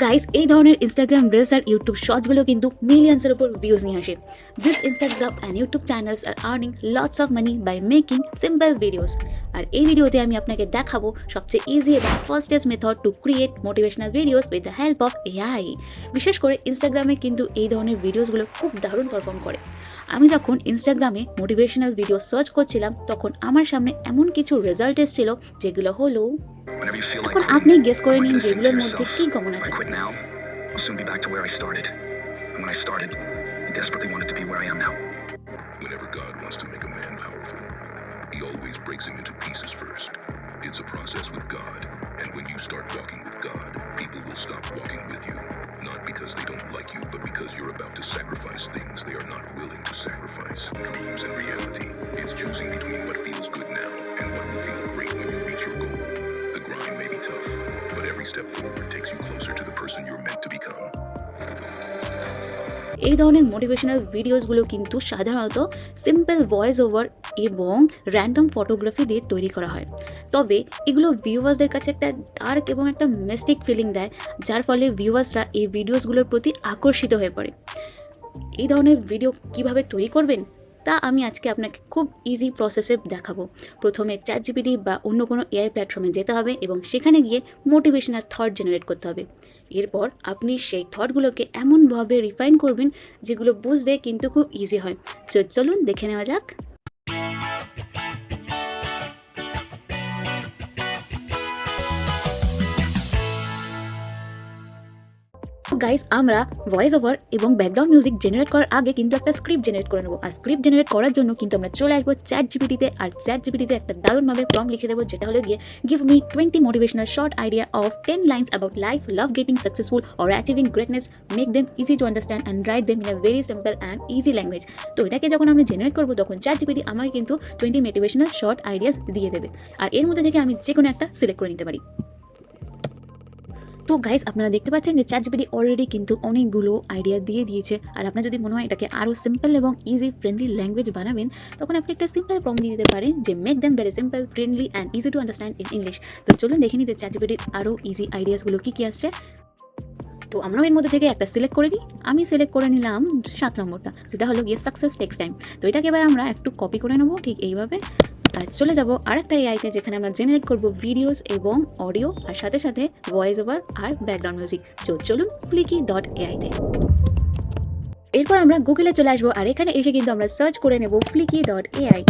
Guys, এই ধরনের Instagram reels আর ইউটিউব শর্টসগুলো কিন্তু মিলিয়ন্সের উপর ভিউজ নিয়ে আসে। This Instagram and YouTube channels আর earning lots of money by making simple videos. আর এই ভিডিওতে আমি আপনাকে দেখাবো সবচেয়ে ইজি এবং fastest method to create motivational videos with the help of AI. বিশেষ করে ইনস্টাগ্রামে কিন্তু এই ধরনের ভিডিওসগুলো খুব দারুণ পারফর্ম করে। আমি যখন ইনস্টাগ্রামে মোটিভেশনাল ভিডিও সার্চ করছিলাম তখন আমার সামনে এমন কিছু রেজাল্ট এসেছিল যেগুলো হলো, এখন আপনি গেস করে নিন যেগুলোর মধ্যে কি কমন আছে। Soon be back to where I started. And when I started, I desperately wanted to be where I am now. Whenever God wants to make a man powerful, he always breaks him into pieces first. It's a process with God, and when you start walking with God, people will stop walking with you. Not because they don't like you, but because you're about to sacrifice things they are not willing to sacrifice. Dreams and reality, it's choosing between what feels good now and what will feel great when you reach your goal. The grind may be tough, but every step forward takes you closer to the person you're meant to become. এই ধরনের motivational ভিডিওসগুলো কিন্তু সাধারণত simple voice over এবং random photography দিয়ে তৈরি করা হয়। তবে এগুলো ভিউয়ার্সদের কাছে একটা ডার্ক এবং একটা মিস্টিক ফিলিং দেয়, যার ফলে ভিউয়ার্সরা এই ভিডিওসগুলোর প্রতি আকর্ষিত হয়ে পড়ে। এই ধরনের ভিডিও কিভাবে তৈরি করবেন তা আমি আজকে আপনাকে খুব ইজি প্রসেসে দেখাবো। প্রথমে চ্যাটজিপিটি বা অন্য কোনো এআই প্ল্যাটফর্মে যেতে হবে এবং সেখানে গিয়ে মোটিভেশনাল থট জেনারেট করতে হবে। এরপর আপনি সেই থটগুলোকে এমনভাবে রিফাইন করবেন যেগুলো বুঝতে কিন্তু খুব ইজি হয়। চলুন দেখে নেওয়া যাক। গাইস, আমরা ভয়েস ওভার এবং ব্যাকগ্রাউন্ড মিউজিক জেনারেট করার আগে কিন্তু একটা স্ক্রিপ্ট জেনারেট করে নেবো। আর স্ক্রিপ্ট জেনারেট করার জন্য কিন্তু আমরা চলে আসবো চ্যাটজিপিটিতে। আর চ্যাটজিপিটিতে একটা দারুণভাবে প্রম্পট লিখে দেবো, যেটা হলো গিয়ে give me 20 motivational short idea of 10 lines about life, love getting successful or achieving greatness, make them easy to understand and write them in a very simple and easy language. তো এটাকে যখন আমি generate করবো তখন ChatGPT আমাকে কিন্তু 20 motivational short ideas দিয়ে দেবে। আর এর মধ্যে থেকে আমি যে কোনো একটা সিলেক্ট করে নিতে পারি। তো গাইস, আপনারা দেখতে পাচ্ছেন যে চ্যাটজিপিটি অলরেডি কিন্তু অনেকগুলো আইডিয়া দিয়ে দিয়েছে। আর আপনার যদি মনে হয় এটাকে আরও সিম্পল এবং ইজি ফ্রেন্ডলি ল্যাঙ্গুয়েজ বানাবেন, তখন আপনি একটা সিম্পল প্রম্পট দিয়ে দিতে পারেন যে make them very simple, friendly and easy to understand in English. তো চলুন দেখে নিতে চ্যাটজিপিটির আরও ইজি আইডিয়াসগুলো কী কী আসছে। তো আমরা এর মধ্যে থেকে একটা সিলেক্ট করে নিই। আমি সিলেক্ট করে নিলাম 7 নম্বরটা, যেটা হলো গিয়ে সাকসেস টেক্স টাইম। তো এটাকে এবার আমরা একটু কপি করে নেবো ঠিক এইভাবে। আর চলে যাব আরেকটা এআইতে, যেখানে আমরা জেনারেট করব ভিডিওস এবং অডিও আর সাথে সাথে ভয়েস ওভার আর ব্যাকগ্রাউন্ড মিউজিক। চলুন flicky.ai-তে। এরপর আমরা গুগলে চলে আসবো আর এখানে এসে কিন্তু আমরা সার্চ করে নেব flicky.ai।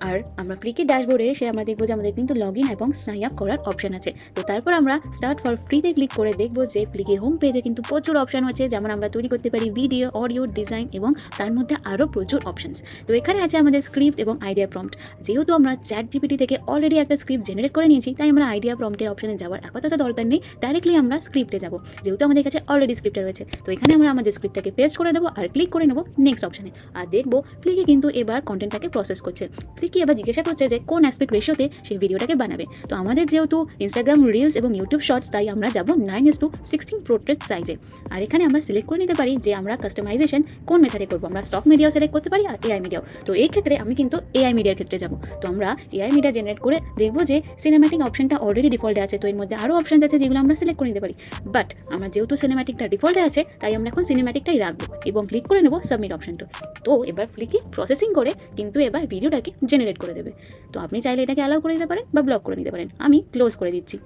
আর আমরা ফ্লিকি ড্যাশবোর্ডে এসে আমরা দেখবো যে আমাদের কিন্তু লগ ইন এবং সাইন আপ করার অপশন আছে। তো তারপর আমরা স্টার্ট ফর ফ্রিতে ক্লিক করে দেখবো যে ফ্লিকির হোম পেজে কিন্তু প্রচুর অপশন আছে, যেমন আমরা তৈরি করতে পারি ভিডিও, অডিও, ডিজাইন এবং তার মধ্যে আরও প্রচুর অপশনস। তো এখানে আছে আমাদের স্ক্রিপ্ট এবং আইডিয়া প্রম্পট। যেহেতু আমরা চ্যাটজিপিটি থেকে অলরেডি একটা স্ক্রিপ্ট জেনারেট করে নিয়েছি, তাই আমরা আইডিয়া প্রম্পটের অপশনে যাওয়ার আপাতত দরকার নেই, ডাইরেক্টলি আমরা স্ক্রিপ্টে যাবো, যেহেতু আমাদের কাছে অলরেডি স্ক্রিপ্টে রয়েছে। তো এখানে আমরা আমাদের স্ক্রিপ্টটাকে পেস্ট করে দেবো আর ক্লিক করে নেবো নেক্সট অপশনে। আর দেখবো ফ্লিকি কিন্তু এবার কন্টেন্টটাকে প্রসেস করছে। ফ্লিকি এবার জিজ্ঞাসা করছে যে কোন অ্যাসপেক্ট রেশিওতে সেই ভিডিওটাকে বানাবে। তো আমাদের যেহেতু ইনস্টাগ্রাম রিলস এবং ইউটিউব শর্টস, তাই আমরা যাব 9:16 পোর্ট্রেট সাইজে। আর এখানে আমরা সিলেক্ট করে নিতে পারি যে আমরা কাস্টমাইজেশন কোন মেথডে করবো। আমরা স্টক মিডিয়াও সিলেক্ট করতে পারি আর এআই মিডিয়াও। তো এই ক্ষেত্রে আমি কিন্তু এআই মিডিয়ার ক্ষেত্রে যাব। তো আমরা এআই মিডিয়া জেনারেট করে দেখবো যে সিনেম্যাটিক অপশনটা অলরেডি ডিফল্টে আছে। তো এর মধ্যে আরও অপশন আছে যেগুলো আমরা সিলেক্ট করে নিতে পারি। বাট আমরা যেহেতু সিনেম্যাটিকটা ডিফল্টে আছে, তাই আমরা এখন সিনেম্যাটিকটাই রাখবো এবং ক্লিক করে নেবো সাবমিট অপশনটা। তো এবার ফ্লিকি প্রসেসিং করে কিন্তু এবার ভিডিওটাকে জেনারেট করে দেবে। তো আপনি চাইলে এটাকে অ্যালাউ করে দিতে পারেন বা ব্লক করে নিতে পারেন। আমি ক্লোজ করে দিচ্ছি।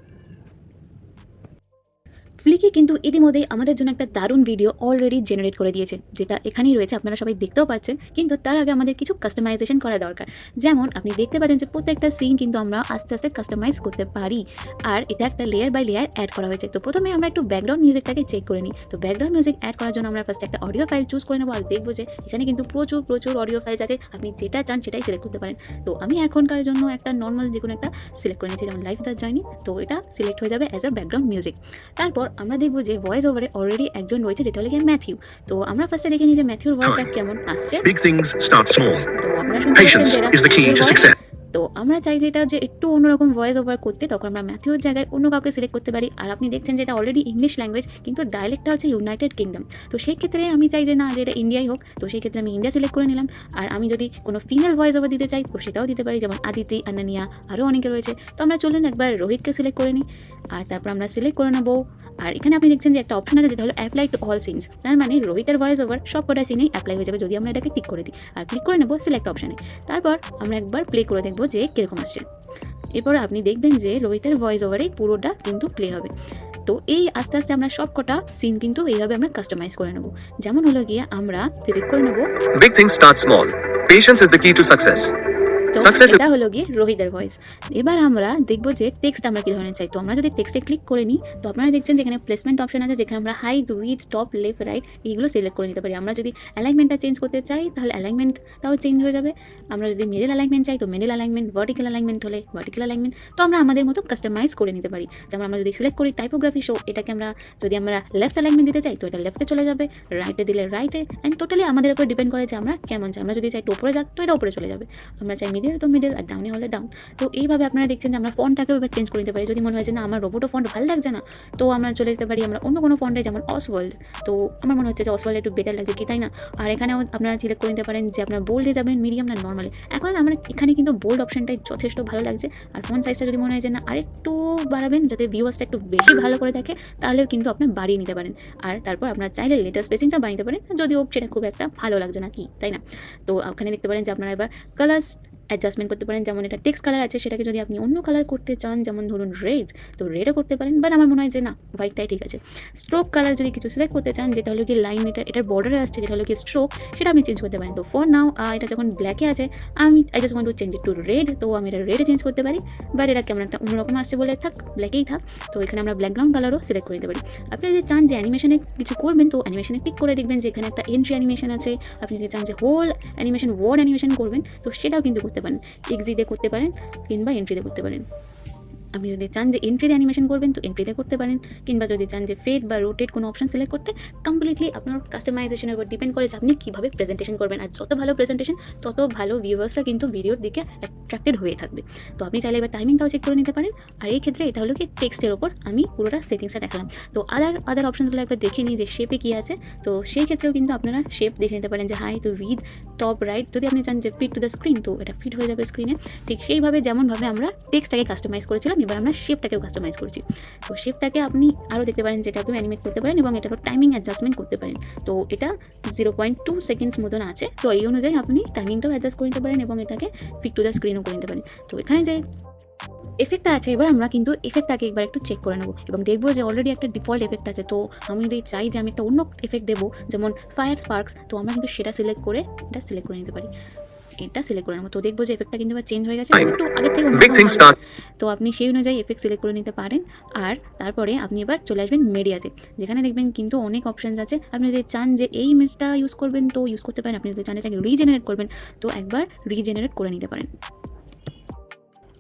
ফ্লিকি কিন্তু ইতিমধ্যেই আমাদের জন্য একটা দারুণ ভিডিও অলরেডি জেনারেট করে দিয়েছে, যেটা এখানেই রয়েছে, আপনারা সবাই দেখতেও পাচ্ছেন। কিন্তু তার আগে আমাদের কিছু কাস্টমাইজেশন করা দরকার। যেমন আপনি দেখতে পাচ্ছেন যে প্রত্যেকটা সিন কিন্তু আমরা আস্তে আস্তে কাস্টমাইজ করতে পারি। আর এটা একটা লেয়ার বাই লেয়ার অ্যাড করা হয়েছে। তো প্রথমে আমরা একটু ব্যাকগ্রাউন্ড মিউজিকটাকে চেক করে নিই। তো ব্যাকগ্রাউন্ড মিউজিক অ্যাড করার জন্য আমরা ফার্স্ট একটা অডিও ফাইল চুজ করে নেবো। আর দেখবো যে এখানে কিন্তু প্রচুর অডিও ফাইলস আছে, আপনি যেটা চান সেটাই সিলেক্ট করতে পারেন। তো আমি এখনকার জন্য একটা নর্মাল যে কোনো একটা সিলেক্ট করে নিচ্ছি, যেমন লাইফ দ্য জার্নি। তো এটা সিলেক্ট হয়ে যাবে অ্যাজ আ ব্যাকগ্রাউন্ড মিউজিক। তারপর আমরা দেখবো যে ভয়েস ওভারে অলরেডি একজন রয়েছে, যেটা হলো গিয়ে ম্যাথিউ। তো আমরা ফার্স্টে দেখে নিই যে ম্যাথিউর ভয়েসটা কেমন আসছে। Big things start small. তো আপনারা শুনতে Patience is the key to success. তো আমরা চাই যে এটা যে একটু অন্যরকম ভয়েস ওভার করতে, তখন আমরা ম্যাথিউর জায়গায় অন্য কাউকে সিলেক্ট করতে পারি। আর আপনি দেখছেন যে এটা অলরেডি ইংলিশ ল্যাঙ্গুয়েজ, কিন্তু ডায়ালেক্টটা হচ্ছে ইউনাইটেড কিংডম। তো সেই ক্ষেত্রে আমি চাই যে না, যে এটা ইন্ডিয়াই হোক, তো সেই ক্ষেত্রে আমি ইন্ডিয়া সিলেক্ট করে নিলাম। আর আমি যদি কোনো ফিমেল ভয়েস ওভার দিতে চাই তো সেটাও দিতে পারি, যেমন আদিতি, আনানিয়া, আরও অনেকে রয়েছে। তো আমরা চলুন একবার রোহিতকে সিলেক্ট করে নিই, আর তারপর আমরা সিলেক্ট করে নেবো। আর এখানে আপনি দেখছেন যে একটা অপশন আছে যেটা হলো অ্যাপ্লাই টু অল সিনস, তার মানে রোহিতের ভয়েস ওভার সব কটা সিনেই অ্যাপ্লাই হয়ে যাবে যদি আমরা এটাকে টিক করে দিই। আর ক্লিক করে নেবো সিলেক্ট অপশানে। তারপর আমরা একবার প্লে করে দেখবো যে কীরকম আসছে। এরপর আপনি দেখবেন যে রোহিতের ভয়েস ওভারেই পুরোটা কিন্তু প্লে হবে। তো এই আস্তে আস্তে আমরা সব কটা সিন কিন্তু এইভাবে আমরা কাস্টমাইজ করে নেব। যেমন হলো গিয়ে আমরা সিলেক্ট করে নেব Big things start small. Patience is the key to success. তো Success is এটা হলো গিয়ে রোহিতের ভয়েস। এবার আমরা দেখবো যে টেক্সট আমরা কী ধরনের চাই। তো আমরা যদি টেক্সটে ক্লিক করে নিই তো আপনারা দেখছেন যেখানে প্লেসমেন্ট অপশন আছে, যেখানে আমরা height, width, top, left, right এইগুলো সিলেক্ট করে নিতে পারি। আমরা যদি অ্যালাইনমেন্টটা চেঞ্জ করতে চাই তাহলে অ্যালাইনমেন্টটাও চেঞ্জ হয়ে যাবে। আমরা যদি মিডল অ্যালাইনমেন্ট চাই তো মিডল অ্যালাইনমেন্ট, ভার্টিক্যাল অ্যালাইনমেন্ট হলে ভার্টিক্যাল অ্যালাইনমেন্ট। তো আমরা আমাদের মতো কাস্টমাইজ করে নিতে পারি। যেমন আমরা যদি সিলেক্ট করি টাইপোগ্রাফি শো, এটাকে আমরা যদি আমরা লেফট অ্যালাইনমেন্ট দিতে চাই তো এটা লেফটে চলে যাবে, রাইটে দিলে রাইটে। অ্যান্ড টোটালি আমাদের উপর ডিপেন্ড করে যে আমরা কেমন চাই। আমরা যদি চাই উপরে যাক তো এটা উপরে চলে যাবে, আমরা চাই মিডল তো মিডল, আর ডাউনে হলে ডাউন। তো এইভাবে আপনারা দেখছেন যে আমরা ফন্টটাকেও এবার চেঞ্জ করে নিতে পারি। যদি মনে হয় যে না আমার রোবটো ফন্ট ভালো লাগছে না, তো আমরা চলে যেতে পারি আমরা অন্য কোনো ফন্টে, যেমন অসওয়াল্ড। তো আমার মনে হচ্ছে যে অসওয়াল্ড একটু বেটার লাগছে কি, তাই না? আর এখানেও আপনারা সিলেক্ট করে নিতে পারেন যে আপনার বোল্ডে যাবেন, মিডিয়াম না নর্মালে। এখন আমরা এখানে কিন্তু বোল্ড অপশনটাই যথেষ্ট ভালো লাগছে। আর ফন্ট সাইজটা যদি মনে হয় যে না আরেকটু বাড়াবেন যাতে ভিউয়ার্সটা একটু বেশি ভালো করে দেখে, তাহলেও কিন্তু আপনি বাড়িয়ে নিতে পারেন। আর তারপর আপনার চাইলে লেটার স্পেসিংটা বাড়িয়ে নিতে পারেন, যদিও সেটা খুব একটা ভালো লাগছে না কি, তাই না? তো ওখানে দেখতে পারেন যে আপনারা এবার কালার্স অ্যাডজাস্টমেন্ট করতে পারেন। যেমন এটা টেক্সট কালার আছে, সেটাকে যদি আপনি অন্য কালার করতে চান, যেমন ধরুন রেড, তো রেডও করতে পারেন। বাট আমার মনে হয় যে না, হোয়াইটটাই ঠিক আছে। স্ট্রোক কালার যদি কিছু সিলেক্ট করতে চান, যেটা হলো কি লাইন, এটার বর্ডারে আসছে, যেটা হলো কি স্ট্রোক, সেটা আপনি চেঞ্জ করতে পারেন। তো ফর নাও এটা যখন ব্ল্যাকে আছে, I just want to change it to red, তো আমি এটা রেডে চেঞ্জ করতে পারি। বাট এটা কেমন একটা অন্যরকম আসছে বলে থাক, ব্ল্যাকেই থাক। তো এখানে আমরা ব্যাকগ্রাউন্ড কালারও সিলেক্ট করে দিতে পারি। আপনি যদি চান যে অ্যানিমেশনে কিছু করবেন তো অ্যানিমেশনে টিক করে দেখবেন যে এখানে একটা এন্ট্রি অ্যানিমেশন আছে। আপনি যদি চান যে হোল অ্যানিমেশন, ওয়ার্ড অ্যানিমেশন করবেন তো সেটাও কিন্তু করতে পারেন। এক্সিটে করতে পারেন কিংবা এন্ট্রিতে করতে পারেন। আপনি যদি চান যে এন্ট্রিতে অ্যানিমেশন করবেন তো এন্ট্রিতে করতে পারেন, কিংবা যদি চান যে ফেড বা রোটেট কোনো অপশন সিলেক্ট করতে, কমপ্লিটলি আপনার কাস্টমাইজেশনের উপর ডিপেন্ড করে যে আপনি কীভাবে প্রেজেন্টেশন করবেন। আর যত ভালো প্রেজেন্টেশন তত ভালো ভিউয়ার্সরা কিন্তু ভিডিওর দিকে অ্যাট্রাক্টেড হয়ে থাকবে। তো আপনি চাইলে এবার টাইমিংটাও চেক করে নিতে পারেন। আর এই ক্ষেত্রে এটা হলো কি টেক্সটের ওপর আমি পুরোটা সেটিংসটা দেখালাম। তো আদার অপশনসগুলো একবার দেখে নিই যে শেপে কী আছে। তো সেই ক্ষেত্রেও কিন্তু আপনারা শেপ দেখে নিতে পারেন যে হাই তো উইথ, টপ, রাইট। যদি আপনি চান যে ফিট টু দ্য স্ক্রিন তো এটা ফিট হয়ে যাবে স্ক্রিনে। ঠিক সেইভাবে যেমনভাবে আমরা টেক্সটটাকে কাস্টমাইজ করেছিলাম, এবার আমরা শেপটাকেও কাস্টমাইজ করছি। তো শেপটাকে আপনি আরও দেখতে পারেন যেটাকেও অ্যানিমেট করতে পারেন এবং এটারও টাইমিং অ্যাডজাস্টমেন্ট করতে পারেন। তো এটা 0.2 সেকেন্ডস মতন আছে। তো এই অনুযায়ী আপনি টাইমিংটাও অ্যাডজাস্ট করে নিতে পারেন এবং এটাকে ফিট টু দ্য স্ক্রিনও করে নিতে পারেন। তো এখানে যে এফেক্টটা আছে, এবার আমরা কিন্তু এফেক্টটাকে একবার একটু চেক করে নেবো এবং দেখবো যে অলরেডি একটা ডিফল্ট এফেক্ট আছে। তো আমি যদি চাই যে আমি একটা অন্য এফেক্ট দেবো, যেমন ফায়ার স্পার্কস, তো আমরা কিন্তু সেটা সিলেক্ট করে নিতে পারি। এটা সিলেক্ট করে নেবো। তো দেখবো যে এফেক্টটা কিন্তু চেঞ্জ হয়ে গেছে, একটু আগে থেকে Big things start. তো আপনি সেই অনুযায়ী এফেক্ট সিলেক্ট করে নিতে পারেন। আর তারপরে আপনি এবার চলে আসবেন মিডিয়াতে, যেখানে দেখবেন কিন্তু অনেক অপশানস আছে। আপনি যদি চান যে এই ইমেজটা ইউজ করবেন তো ইউজ করতে পারেন। আপনি যদি চান এটাকে রিজেনারেট করবেন তো একবার রিজেনারেট করে নিতে পারেন।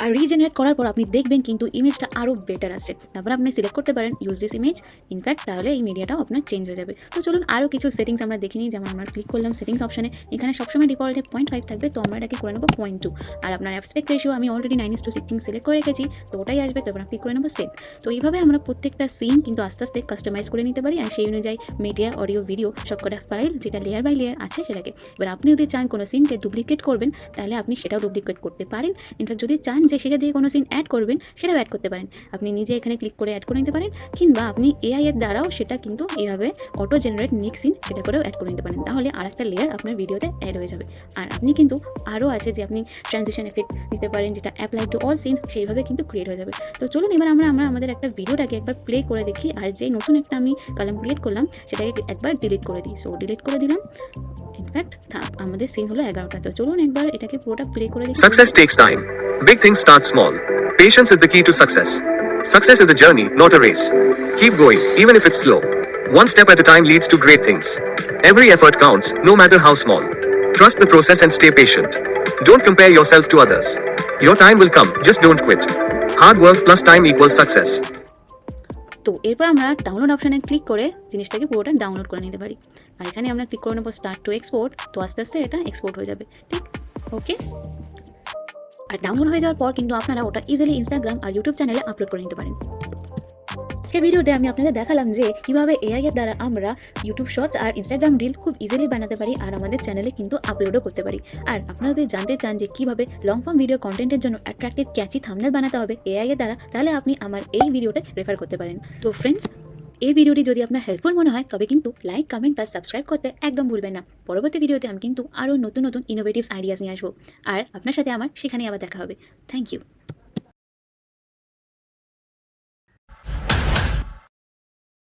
আর রিজেনারেট করার পর আপনি দেখবেন কিন্তু ইমেজটা আরও বেটার আসছে। তারপর আপনি সিলেক্ট করতে পারেন ইউজ দিস ইমেজ, ইনফ্যাক্ট তাহলে এই মিডিয়াটাও আপনার চেঞ্জ হয়ে যাবে। তো চলুন আরও কিছু সেটিংস আমরা দেখে নিই। যেমন আমরা ক্লিক করলাম সেটিংস অপশানে, এখানে সবসময় ডিফল্টে 0.5 থাকবে, তো আমরা এটাকে করে নেবো 0.2। আর আপনার অ্যাসপেক্ট রেশিও আমি অলরেডি 9:16 সিলেক্ট করে রেখেছি, তো ওটাই আসবে। তো আমরা ক্লিক করে নেবো সেভ। তো এইভাবে আমরা প্রত্যেকটা সিন কিন্তু আস্তে আস্তে কাস্টমাইজ করে নিতে পারি। আর সেই অনুযায়ী মিডিয়া, অডিও, ভিডিও সবকটা ফাইল যেটা লেয়ার বাই লেয়ার আছে সেটাকে। এবার আপনি যদি চান কোনো সিনকে ডুপ্লিকেট করবেন তাহলে আপনি সেটাও ডুপ্লিকেট করতে পারেন। ইনফ্যাক্ট যদি চান যে সেটা দিয়ে কোনো সিন অ্যাড করবেন সেটাও অ্যাড করতে পারেন। আপনি নিজে এখানে ক্লিক করে অ্যাড করে নিতে পারেন, কিংবা আপনি এআই এর দ্বারাও সেটা কিন্তু এইভাবে অটো জেনারেট নেক্সট সিন সেটা করেও অ্যাড করে নিতে পারেন। তাহলে আর একটা লেয়ার আপনার ভিডিওতে অ্যাড হয়ে যাবে। আর আপনি কিন্তু আরও আছে যে আপনি ট্রানজিশন এফেক্ট দিতে পারেন, যেটা অ্যাপ্লাই টু অল সিনস, সেইভাবে কিন্তু ক্রিয়েট হয়ে যাবে। তো চলুন এবার আমরা আমাদের একটা ভিডিওটাকে একবার প্লে করে দেখি। আর যে নতুন একটা আমি কলাম ক্রিয়েট করলাম সেটাকে একবার ডিলিট করে দিই। সো ডিলিট করে দিলাম। ইনফ্যাক্ট আমাদের সিন হলো 11টা। তো চলুন একবার এটাকে পুরোটা প্লে করে দেখি। Success takes time. Big things start small. Patience is the key to success. Success is a journey, not a race. Keep going, even if it's slow. One step at a time leads to great things. Every effort counts, no matter how small. Trust the process and stay patient. Don't compare yourself to others. Your time will come, just don't quit. Hard work plus time equals success. তো এরপর আমরা download অপশানে click করে জিনিসটাকে পুরোটা download করে নিতে পারি। আর এখানে আমরা ক্লিক করে নেবো স্টার্ট টু এক্সপোর্ট। তো আস্তে আস্তে এটা এক্সপোর্ট হয়ে যাবে। ঠিক, ওকে। আর ডাউনলোড হয়ে যাওয়ার পর কিন্তু আপনারা ওটা ইজিলি ইনস্টাগ্রাম আর ইউটিউব চ্যানেলে আপলোড করে নিতে পারেন। আজকের ভিডিওতে আমি আপনাদের দেখালাম যে কীভাবে এআই এর দ্বারা আমরা ইউটিউব শর্টস আর ইনস্টাগ্রাম রিল খুব ইজিলি বানাতে পারি আর আমাদের চ্যানেলে কিন্তু আপলোডও করতে পারি। আর আপনারা যদি জানতে চান যে কীভাবে লং ফর্ম ভিডিও কন্টেন্টের জন্য অ্যাট্রাকটিভ ক্যাচি থাম্বনেল বানাতে হবে এআই এর দ্বারা, তাহলে আপনি আমার এই ভিডিওটা রেফার করতে পারেন। তো ফ্রেন্ডস, এই ভিডিওটি যদি আপনার হেল্পফুল মনে হয় তবে কিন্তু লাইক, কমেন্ট আর সাবস্ক্রাইব করতে একদম ভুলবেন না। পরবর্তী ভিডিওতে আমি কিন্তু আরও নতুন নতুন ইনোভেটিভ আইডিয়াস নিয়ে আসবো আর আপনার সাথে আমার সেখানেই আবার দেখা হবে। Thank you.